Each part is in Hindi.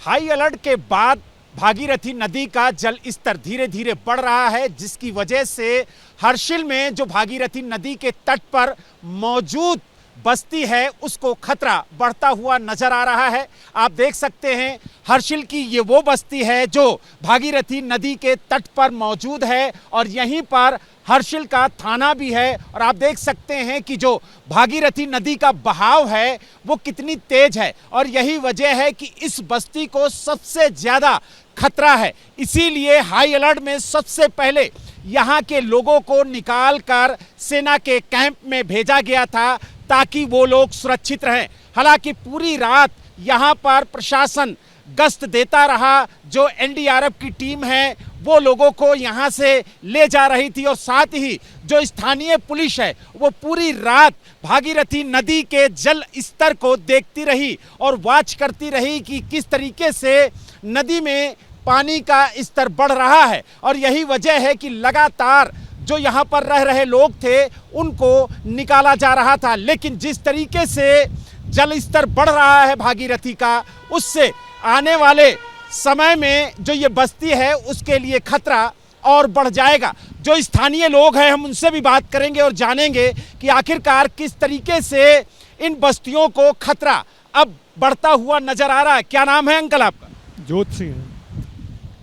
हाई अलर्ट के बाद भागीरथी नदी का जल स्तर धीरे धीरे बढ़ रहा है, जिसकी वजह से हर्षिल में जो भागीरथी नदी के तट पर मौजूद बस्ती है उसको खतरा बढ़ता हुआ नजर आ रहा है। आप देख सकते हैं हर्षिल की ये वो बस्ती है जो भागीरथी नदी के तट पर मौजूद है और यहीं पर हर्षिल का थाना भी है। और आप देख सकते हैं कि जो भागीरथी नदी का बहाव है वो कितनी तेज है और यही वजह है कि इस बस्ती को सबसे ज्यादा खतरा है। इसीलिए हाई अलर्ट में सबसे पहले यहाँ के लोगों को निकाल कर सेना के कैंप में भेजा गया था ताकि वो लोग सुरक्षित रहें। हालांकि पूरी रात यहाँ पर प्रशासन गश्त देता रहा। जो एनडीआरएफ की टीम है वो लोगों को यहाँ से ले जा रही थी और साथ ही जो स्थानीय पुलिस है वो पूरी रात भागीरथी नदी के जल स्तर को देखती रही और वॉच करती रही कि किस तरीके से नदी में पानी का स्तर बढ़ रहा है। और यही वजह है कि लगातार जो यहाँ पर रह रहे लोग थे उनको निकाला जा रहा था, लेकिन जिस तरीके से जल स्तर बढ़ रहा है भागीरथी का, उससे आने वाले समय में जो ये बस्ती है उसके लिए खतरा और बढ़ जाएगा। जो स्थानीय लोग हैं हम उनसे भी बात करेंगे और जानेंगे कि आखिरकार किस तरीके से इन बस्तियों को खतरा अब बढ़ता हुआ नजर आ रहा है। क्या नाम है अंकल आपका? जोत सिंह है।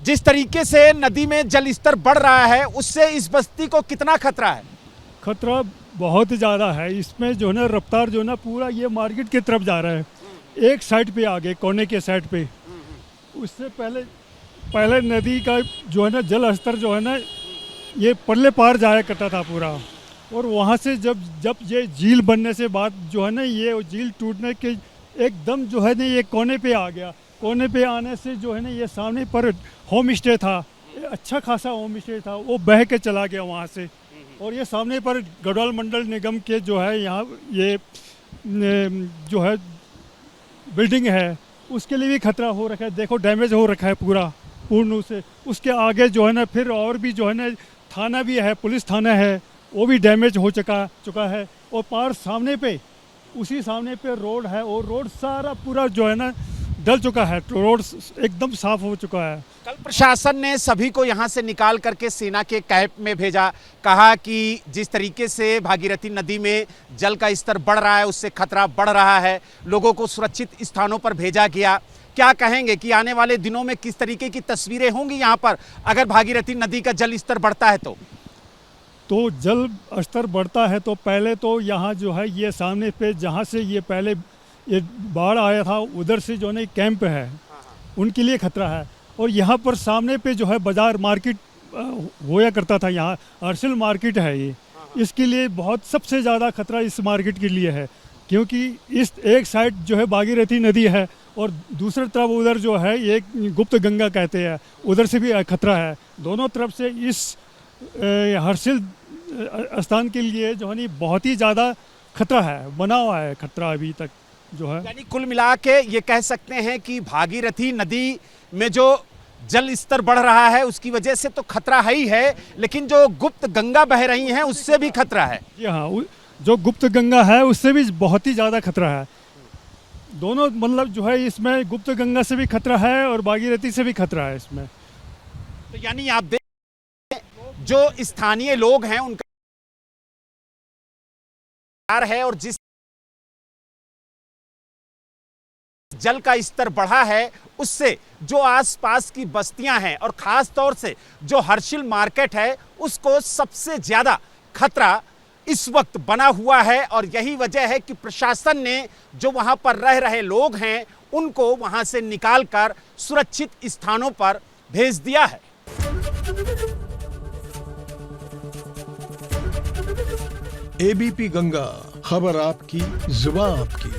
जिस तरीके से नदी में जल स्तर बढ़ रहा है उससे इस बस्ती को कितना खतरा है? खतरा बहुत ज़्यादा है। इसमें जो है ना रफ्तार जो है ना पूरा ये मार्केट की तरफ जा रहा है। एक साइड पे आगे कोने के साइड पे, उससे पहले नदी का जो है ना जल स्तर जो है ना ये पल्ले पार जाया करता था पूरा। और वहाँ से जब ये झील बनने से बाद जो है ना ये झील टूटने के एकदम जो है ना ये कोने पे आ गया। कोने पे आने से जो है ना ये सामने पर होम स्टे था, अच्छा खासा होम स्टे था, वो बह के चला गया वहाँ से। और ये सामने पर गढ़वाल मंडल निगम के जो है यहाँ ये जो है बिल्डिंग है उसके लिए भी खतरा हो रखा है। देखो डैमेज हो रखा है पूरा पूर्ण से। उसके आगे जो है ना फिर और भी जो है ना थाना भी है, पुलिस थाना है, वो भी डैमेज हो चुका है। और पार सामने पे उसी सामने पे रोड है और रोड सारा पूरा जो है ना डल चुका है, रोड एकदम साफ हो चुका है। कल प्रशासन ने सभी को यहाँ से निकाल करके सेना के कैंप में भेजा, कहा कि जिस तरीके से भागीरथी नदी में जल का स्तर बढ़ रहा है उससे खतरा बढ़ रहा है, लोगों को सुरक्षित स्थानों पर भेजा गया। क्या कहेंगे कि आने वाले दिनों में किस तरीके की तस्वीरें होंगी यहाँ पर अगर भागीरथी नदी का जल स्तर बढ़ता है? तो जल स्तर बढ़ता है तो पहले तो यहाँ जो है ये सामने पे जहाँ से ये पहले ये बाढ़ आया था उधर से जो है कैंप है उनके लिए खतरा है। और यहाँ पर सामने पे जो है बाजार मार्केट होया करता था, यहाँ हर्षिल मार्केट है ये, इसके लिए बहुत सबसे ज़्यादा खतरा इस मार्केट के लिए है। क्योंकि इस एक साइड जो है भागीरथी नदी है और दूसरी तरफ उधर जो है ये गुप्त गंगा कहते हैं, उधर से भी खतरा है। दोनों तरफ से इस हर्षिल स्थान के लिए जो है बहुत ही ज़्यादा खतरा है, बना हुआ है खतरा अभी तक जो है। यानी कुल मिला के ये कह सकते हैं कि भागीरथी नदी में जो जल स्तर बढ़ रहा है उसकी वजह से तो खतरा है ही है, लेकिन जो गुप्त गंगा बह रही हैं उससे भी खतरा है। जी हाँ, जो गुप्त गंगा है उससे भी बहुत ही ज़्यादा खतरा है। दोनों मतलब जो है इसमें गुप्त गंगा से भी खतरा है और भागीरथी से भी खतरा है इसमें। तो यानी आप देख जो स्थानीय लोग हैं उनका है और जिस जल का स्तर बढ़ा है उससे जो आसपास की बस्तियां हैं और खास तौर से जो हर्षिल मार्केट है उसको सबसे ज्यादा खतरा इस वक्त बना हुआ है। और यही वजह है कि प्रशासन ने जो वहां पर रह रहे लोग हैं उनको वहां से निकालकर सुरक्षित स्थानों पर भेज दिया है। एबीपी गंगा, खबर आपकी, जुबान आपकी।